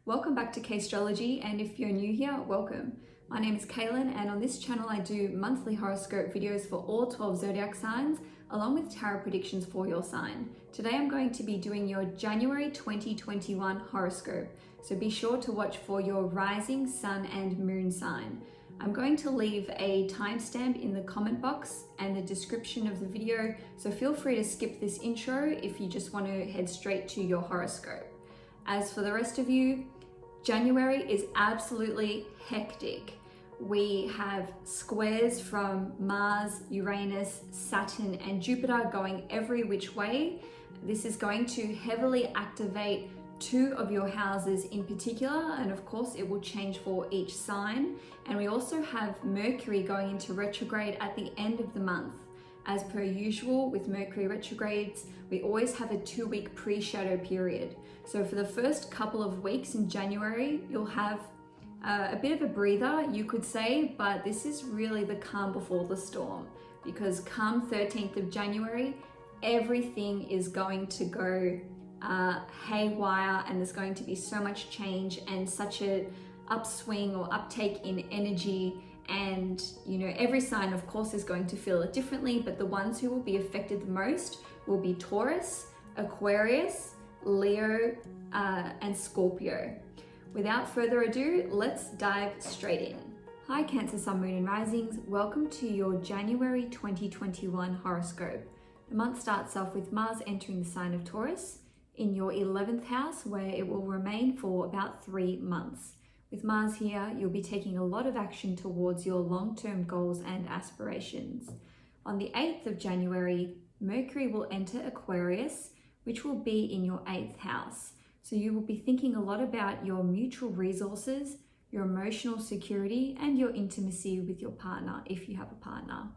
Welcome back to Castrology, and if you're new here, welcome. My name is Cailin, and on this channel I do monthly horoscope videos for all 12 zodiac signs, along with tarot predictions for your sign. Today I'm going to be doing your January 2021 horoscope, so be sure to watch for your rising, sun and moon sign. I'm going to leave a timestamp in the comment box and the description of the video, so feel free to skip this intro if you just want to head straight to your horoscope. As for the rest of you, January is absolutely hectic. We have squares from Mars, Uranus, Saturn and Jupiter going every which way. This is going to heavily activate two of your houses in particular, and of course it will change for each sign. And we also have Mercury going into retrograde at the end of the month. As per usual with Mercury retrogrades, we always have a 2-week pre-shadow period. So for the first couple of weeks in January, you'll have a bit of a breather, you could say, but this is really the calm before the storm, because come 13th of January, everything is going to go haywire, and there's going to be so much change and such a upswing or uptake in energy. And every sign of course is going to feel it differently, but the ones who will be affected the most will be Taurus, Aquarius, Leo and Scorpio. Without further ado, let's dive straight in. Hi Cancer, Sun, Moon and Risings, welcome to your January 2021 horoscope. The month starts off with Mars entering the sign of Taurus in your 11th house, where it will remain for about 3 months. With Mars here, you'll be taking a lot of action towards your long-term goals and aspirations. On the 8th of January, Mercury will enter Aquarius, which will be in your 8th house. So you will be thinking a lot about your mutual resources, your emotional security, and your intimacy with your partner, if you have a partner.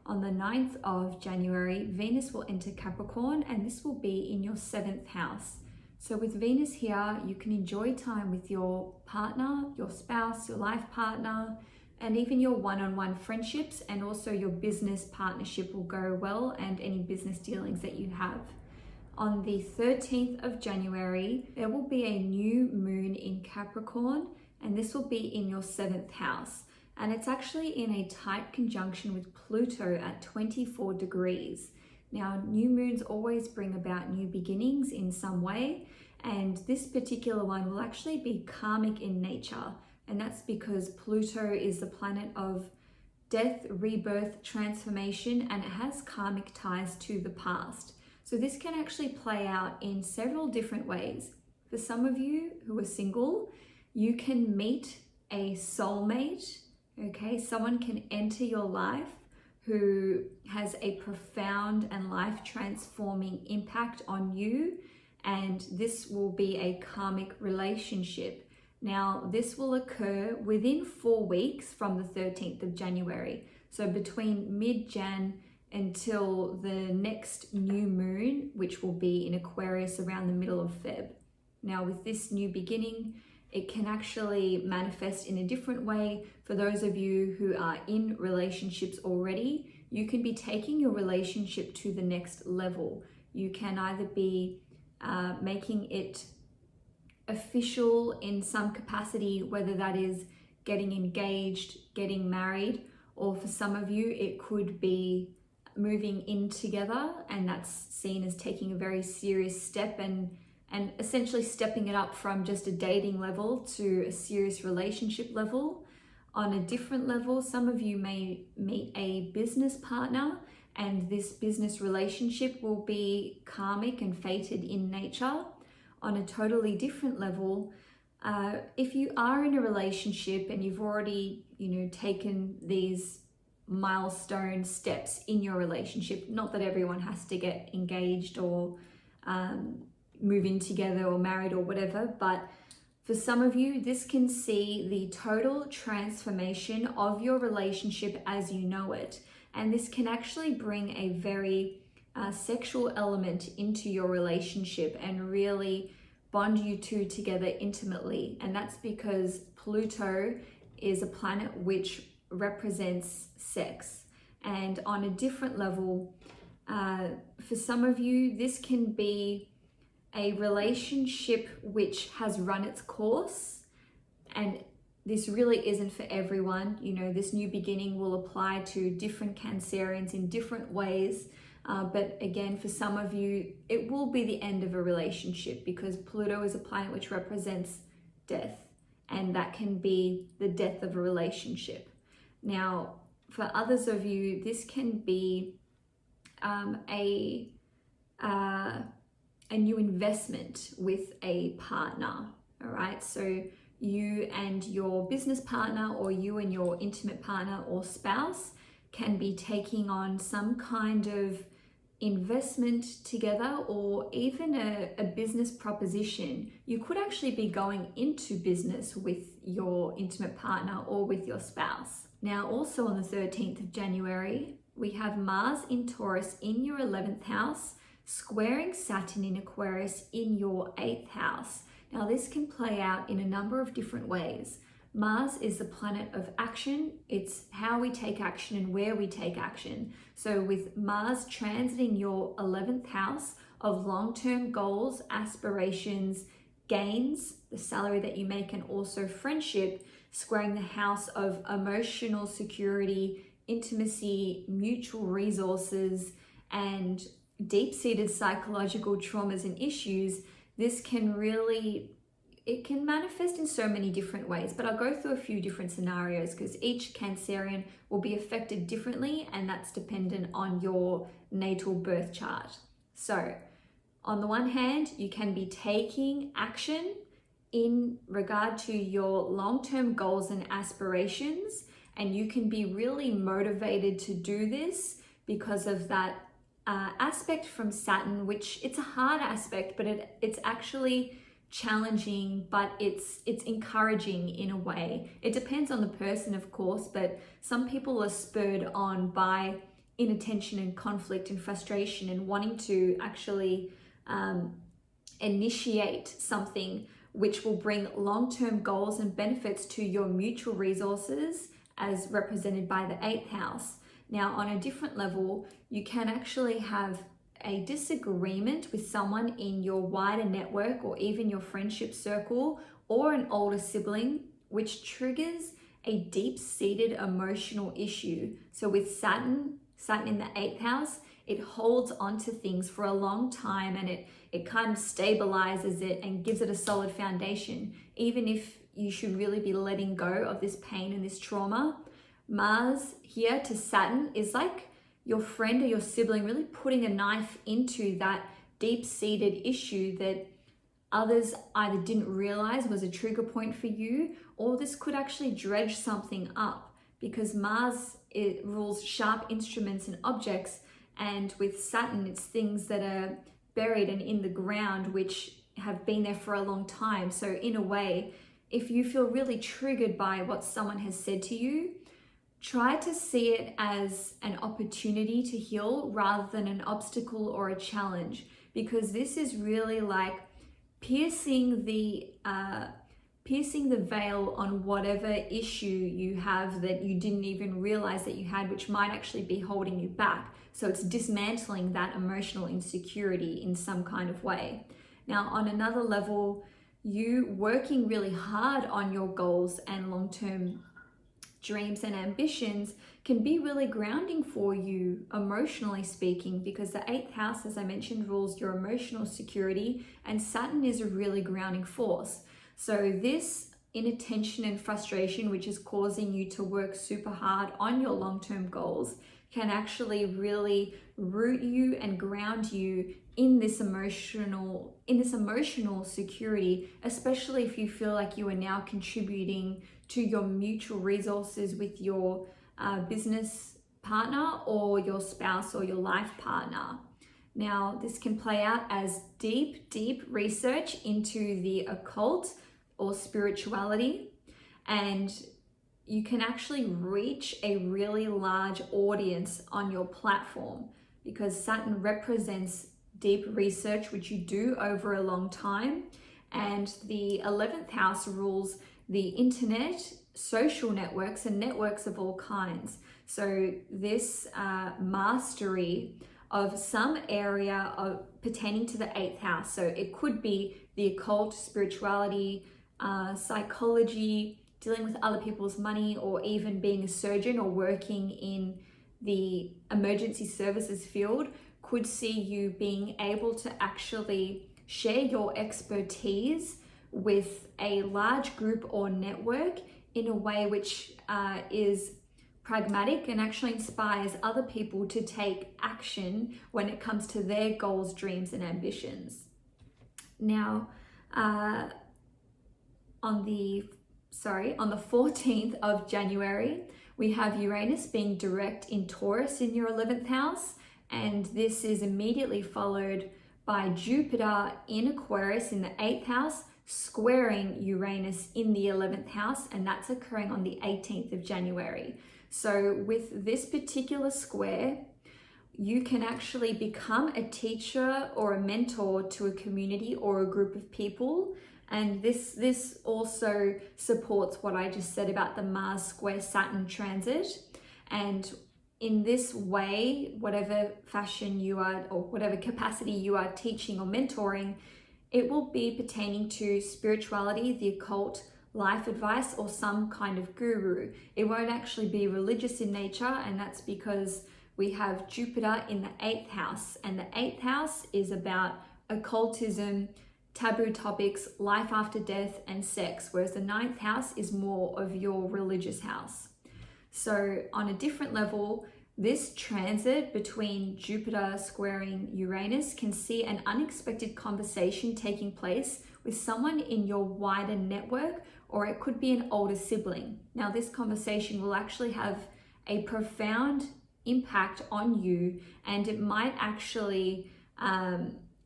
On the 9th of January, Venus will enter Capricorn, and this will be in your 7th house. So with Venus here, you can enjoy time with your partner, your spouse, your life partner, and even your one-on-one friendships, and also your business partnership will go well, and any business dealings that you have. On the 13th of January, there will be a new moon in Capricorn, and this will be in your 7th house. And it's actually in a tight conjunction with Pluto at 24 degrees. Now, new moons always bring about new beginnings in some way, and this particular one will actually be karmic in nature. And that's because Pluto is the planet of death, rebirth, transformation, and it has karmic ties to the past. So this can actually play out in several different ways. For some of you who are single, you can meet a soulmate, okay? Someone can enter your life who has a profound and life-transforming impact on you, and this will be a karmic relationship. Now, this will occur within 4 weeks from the 13th of January. So between mid-Jan until the next new moon, which will be in Aquarius around the middle of Feb. Now, with this new beginning, it can actually manifest in a different way. For those of you who are in relationships already, you can be taking your relationship to the next level. You can either be making it official in some capacity, whether that is getting engaged, getting married, or for some of you, it could be moving in together, and that's seen as taking a very serious step and essentially stepping it up from just a dating level to a serious relationship level. On a different level, some of you may meet a business partner, and this business relationship will be karmic and fated in nature. On a totally different level, if you are in a relationship and you've already, taken these milestone steps in your relationship, not that everyone has to get engaged or move in together or married or whatever, but for some of you, this can see the total transformation of your relationship as you know it. And this can actually bring a very sexual element into your relationship and really bond you two together intimately. And that's because Pluto is a planet which represents sex. And on a different level, for some of you, this can be a relationship which has run its course, and this really isn't for everyone. You know, this new beginning will apply to different Cancerians in different ways. But again, for some of you, it will be the end of a relationship, because Pluto is a planet which represents death, and that can be the death of a relationship. Now, for others of you, this can be a new investment with a partner, all right? So you and your business partner, or you and your intimate partner or spouse, can be taking on some kind of investment together, or even a business proposition. You could actually be going into business with your intimate partner or with your spouse. Now, also on the 13th of January, we have Mars in Taurus in your 11th house, squaring Saturn in Aquarius in your 8th house. Now, this can play out in a number of different ways. Mars is the planet of action. It's how we take action and where we take action. So with Mars transiting your 11th house of long-term goals, aspirations, gains, the salary that you make, and also friendship, squaring the house of emotional security, intimacy, mutual resources, and deep-seated psychological traumas and issues, this can really, it can manifest in so many different ways. But I'll go through a few different scenarios, because each Cancerian will be affected differently, and that's dependent on your natal birth chart. So on the one hand, you can be taking action in regard to your long-term goals and aspirations, and you can be really motivated to do this because of that aspect from Saturn, which it's a hard aspect, but it's actually challenging, but it's encouraging in a way. It depends on the person, of course, but some people are spurred on by inattention and conflict and frustration, and wanting to actually initiate something which will bring long-term goals and benefits to your mutual resources, as represented by the 8th house. Now, on a different level, you can actually have a disagreement with someone in your wider network, or even your friendship circle, or an older sibling, which triggers a deep-seated emotional issue. So with Saturn in the 8th house, it holds onto things for a long time, and it kind of stabilizes it and gives it a solid foundation, even if you should really be letting go of this pain and this trauma. Mars here to Saturn is like your friend or your sibling really putting a knife into that deep-seated issue that others either didn't realize was a trigger point for you, or this could actually dredge something up, because Mars, it rules sharp instruments and objects, and with Saturn, it's things that are buried and in the ground, which have been there for a long time. So in a way, if you feel really triggered by what someone has said to you, try to see it as an opportunity to heal rather than an obstacle or a challenge, because this is really like piercing the veil on whatever issue you have that you didn't even realize that you had, which might actually be holding you back. So it's dismantling that emotional insecurity in some kind of way. Now, on another level, you working really hard on your goals and long-term dreams and ambitions can be really grounding for you, emotionally speaking, because the 8th house, as I mentioned, rules your emotional security, and Saturn is a really grounding force. So this inattention and frustration, which is causing you to work super hard on your long-term goals, can actually really root you and ground you in this emotional security, especially if you feel like you are now contributing to your mutual resources with your business partner or your spouse or your life partner. Now, this can play out as deep research into the occult or spirituality, and you can actually reach a really large audience on your platform, because Saturn represents deep research, which you do over a long time, and the 11th house rules the internet, social networks, and networks of all kinds. So this mastery of some area of pertaining to the eighth house. So it could be the occult, spirituality, psychology, dealing with other people's money, or even being a surgeon or working in the emergency services field could see you being able to actually share your expertise with a large group or network in a way which is pragmatic and actually inspires other people to take action when it comes to their goals, dreams, and ambitions. Now, on the 14th of January, we have Uranus being direct in Taurus in your 11th house, and this is immediately followed by Jupiter in Aquarius in the 8th house, squaring Uranus in the 11th house, and that's occurring on the 18th of January. So with this particular square, you can actually become a teacher or a mentor to a community or a group of people. And this also supports what I just said about the Mars square Saturn transit. And in this way, whatever fashion you are, or whatever capacity you are teaching or mentoring, it will be pertaining to spirituality, the occult, life advice, or some kind of guru. It won't actually be religious in nature, and that's because we have Jupiter in the 8th house, and the 8th house is about occultism, taboo topics, life after death, and sex, whereas the 9th house is more of your religious house. So on a different level, this transit between Jupiter squaring Uranus can see an unexpected conversation taking place with someone in your wider network, or it could be an older sibling. Now, this conversation will actually have a profound impact on you, and it might actually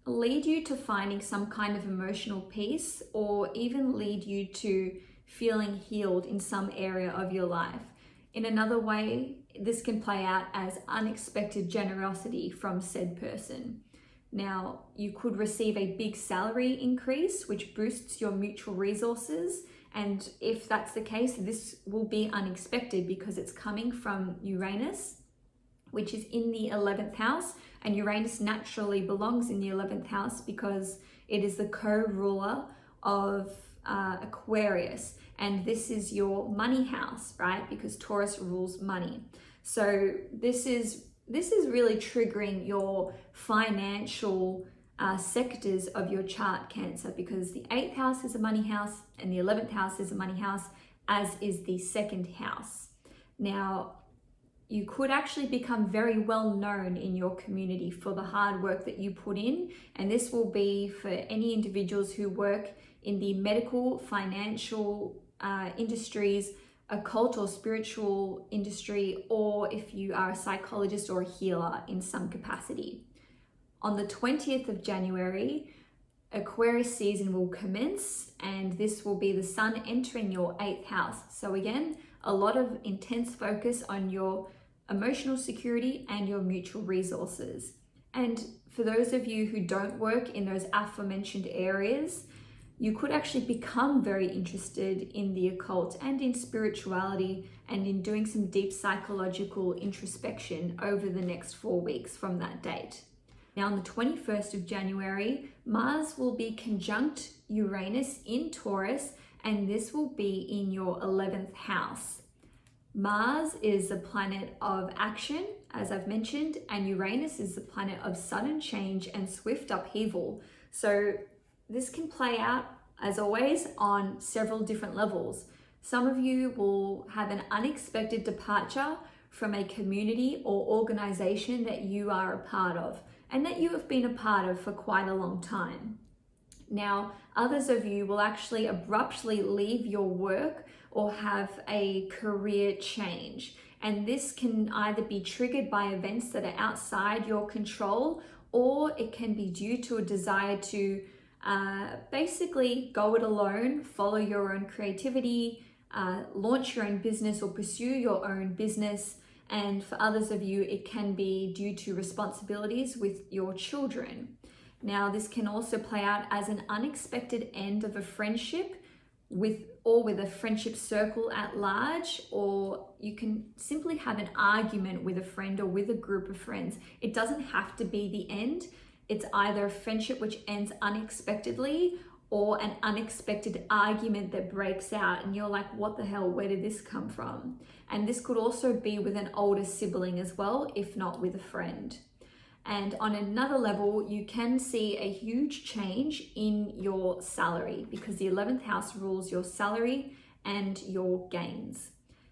lead you to finding some kind of emotional peace, or even lead you to feeling healed in some area of your life. In another way, this can play out as unexpected generosity from said person. Now, you could receive a big salary increase, which boosts your mutual resources. And if that's the case, this will be unexpected because it's coming from Uranus, which is in the 11th house. And Uranus naturally belongs in the 11th house because it is the co-ruler of Aquarius. And this is your money house, right? Because Taurus rules money. So this is really triggering your financial sectors of your chart, Cancer, because the 8th house is a money house and the 11th house is a money house, as is the 2nd house. Now, you could actually become very well known in your community for the hard work that you put in, and this will be for any individuals who work in the medical, financial industries, occult or spiritual industry, or if you are a psychologist or a healer in some capacity. On the 20th of January, Aquarius season will commence, and this will be the sun entering your 8th house. So again, a lot of intense focus on your emotional security and your mutual resources. And for those of you who don't work in those aforementioned areas, you could actually become very interested in the occult and in spirituality and in doing some deep psychological introspection over the next 4 weeks from that date. Now, on the 21st of January, Mars will be conjunct Uranus in Taurus, and this will be in your 11th house. Mars is the planet of action, as I've mentioned, and Uranus is the planet of sudden change and swift upheaval. So this can play out, as always, on several different levels. Some of you will have an unexpected departure from a community or organization that you are a part of and that you have been a part of for quite a long time. Now, others of you will actually abruptly leave your work or have a career change. And this can either be triggered by events that are outside your control, or it can be due to a desire to basically go it alone, follow your own creativity, launch your own business or pursue your own business. And for others of you, it can be due to responsibilities with your children. Now, this can also play out as an unexpected end of a friendship, with a friendship circle at large, or you can simply have an argument with a friend or with a group of friends. It doesn't have to be the end. It's either a friendship which ends unexpectedly or an unexpected argument that breaks out and you're like, what the hell, where did this come from? And this could also be with an older sibling as well, if not with a friend. And on another level, you can see a huge change in your salary because the 11th house rules your salary and your gains.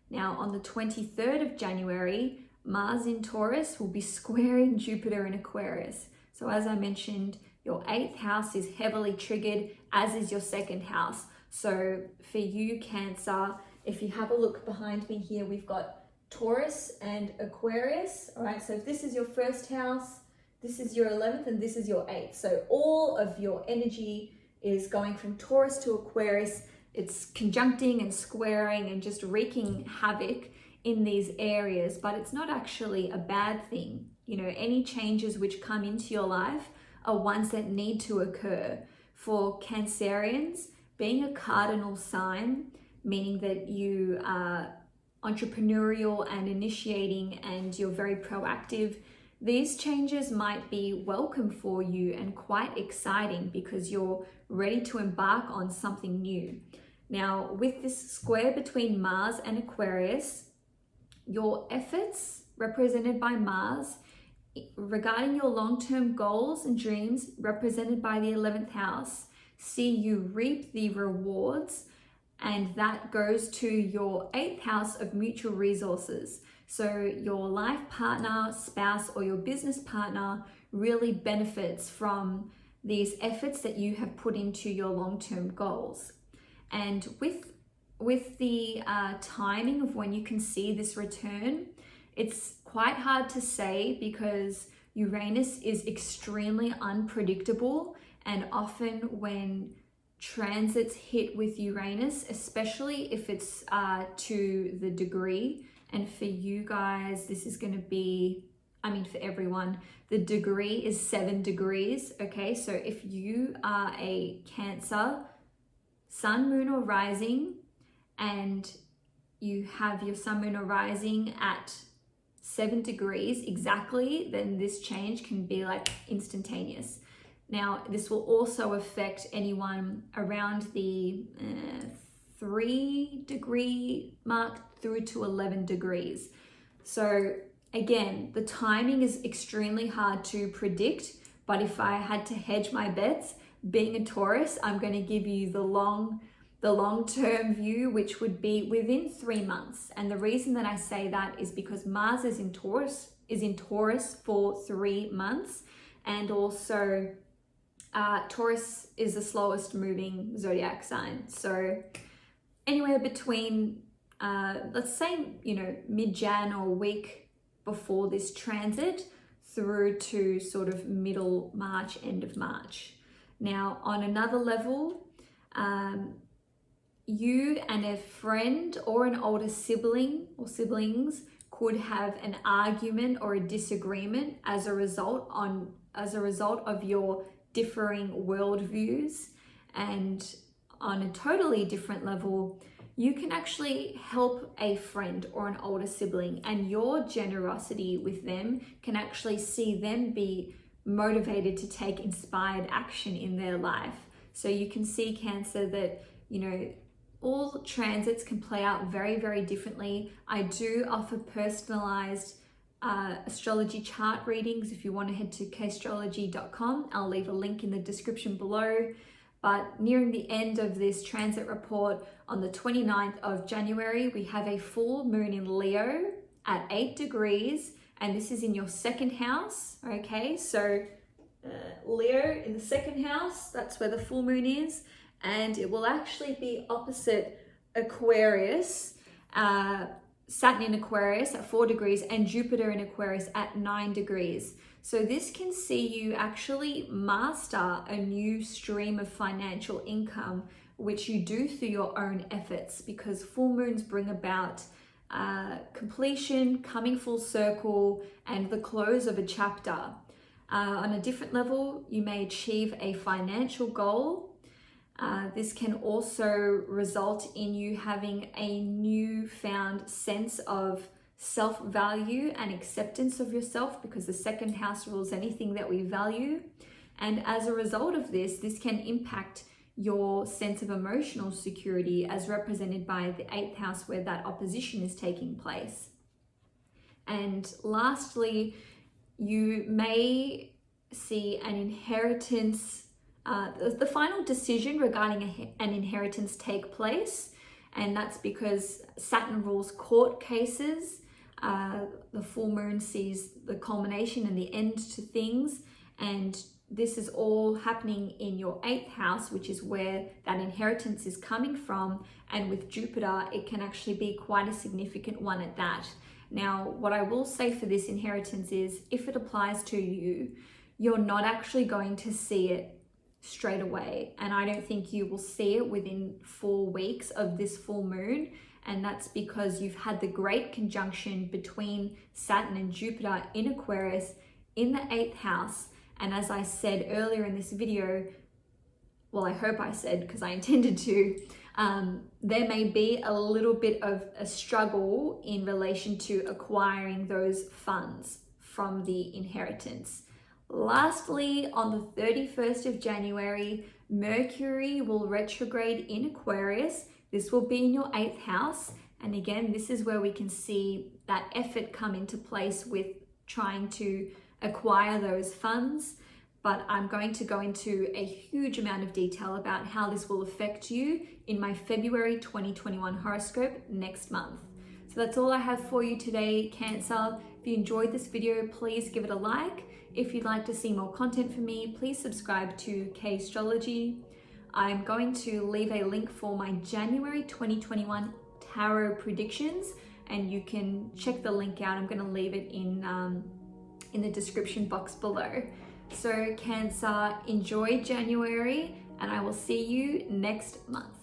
Now, on the 23rd of January, Mars in Taurus will be squaring Jupiter in Aquarius. So as I mentioned, your 8th house is heavily triggered, as is your 2nd house. So for you, Cancer, if you have a look behind me here, we've got Taurus and Aquarius. All right, so if this is your 1st house, this is your 11th, and this is your 8th. So all of your energy is going from Taurus to Aquarius. It's conjuncting and squaring and just wreaking havoc in these areas, but it's not actually a bad thing. You know, any changes which come into your life are ones that need to occur. For Cancerians, being a cardinal sign, meaning that you are entrepreneurial and initiating and you're very proactive, these changes might be welcome for you and quite exciting because you're ready to embark on something new. Now, with this square between Mars and Aquarius, your efforts represented by Mars regarding your long-term goals and dreams represented by the 11th house see you reap the rewards, and that goes to your 8th house of mutual resources. So your life partner, spouse, or your business partner really benefits from these efforts that you have put into your long-term goals. And with the timing of when you can see this return, it's quite hard to say because Uranus is extremely unpredictable, and often when transits hit with Uranus, especially if it's to the degree, and for you guys, this is going to be, I mean, for everyone, the degree is 7 degrees, okay? So if you are a Cancer, Sun, Moon, or Rising, and you have your Sun, Moon, or Rising at 7 degrees exactly, then this change can be like instantaneous. Now, this will also affect anyone around the 3 degree mark through to 11 degrees. So again, the timing is extremely hard to predict, but if I had to hedge my bets, being a Taurus, I'm going to give you the long-term view, which would be within 3 months. And the reason that I say that is because Mars is in Taurus for 3 months, and also Taurus is the slowest moving zodiac sign. So anywhere between let's say, you know, mid-Jan or a week before this transit through to sort of middle March, end of March. Now, on another level, you and a friend or an older sibling or siblings could have an argument or a disagreement as a result of your differing worldviews. And on a totally different level, you can actually help a friend or an older sibling, and your generosity with them can actually see them be motivated to take inspired action in their life. So you can see, Cancer, that, you know, all transits can play out very, very differently. I do offer personalized astrology chart readings. If you want to head to castrology.com, I'll leave a link in the description below. But nearing the end of this transit report, on the 29th of January, we have a full moon in Leo at 8 degrees, and this is in your 2nd house, okay? So Leo in the 2nd house, that's where the full moon is, and it will actually be opposite Aquarius, Saturn in Aquarius at 4 degrees, and Jupiter in Aquarius at 9 degrees. So this can see you actually master a new stream of financial income, which you do through your own efforts, because full moons bring about completion, coming full circle, and the close of a chapter. On a different level, you may achieve a financial goal, This can also result in you having a newfound sense of self-value and acceptance of yourself, because the second house rules anything that we value. And as a result of this can impact your sense of emotional security as represented by the 8th house, where that opposition is taking place. And lastly, you may see an inheritance, the final decision regarding an inheritance take place. And that's because Saturn rules court cases. The full moon sees the culmination and the end to things. And this is all happening in your 8th house, which is where that inheritance is coming from. And with Jupiter, it can actually be quite a significant one at that. Now, what I will say for this inheritance is, if it applies to you, you're not actually going to see it straight away. And I don't think you will see it within 4 weeks of this full moon. And that's because you've had the great conjunction between Saturn and Jupiter in Aquarius in the 8th house. And as I said earlier in this video, well, I hope I said, because I intended to, there may be a little bit of a struggle in relation to acquiring those funds from the inheritance. Lastly, on the 31st of January, Mercury will retrograde in Aquarius. This will be in your 8th house. And again, this is where we can see that effort come into place with trying to acquire those funds. But I'm going to go into a huge amount of detail about how this will affect you in my February 2021 horoscope next month. So that's all I have for you today, Cancer. If you enjoyed this video, please give it a like. If you'd like to see more content from me, please subscribe to K Astrology. I'm going to leave a link for my January 2021 tarot predictions, and you can check the link out. I'm going to leave it in the description box below. So Cancer, enjoy January, and I will see you next month.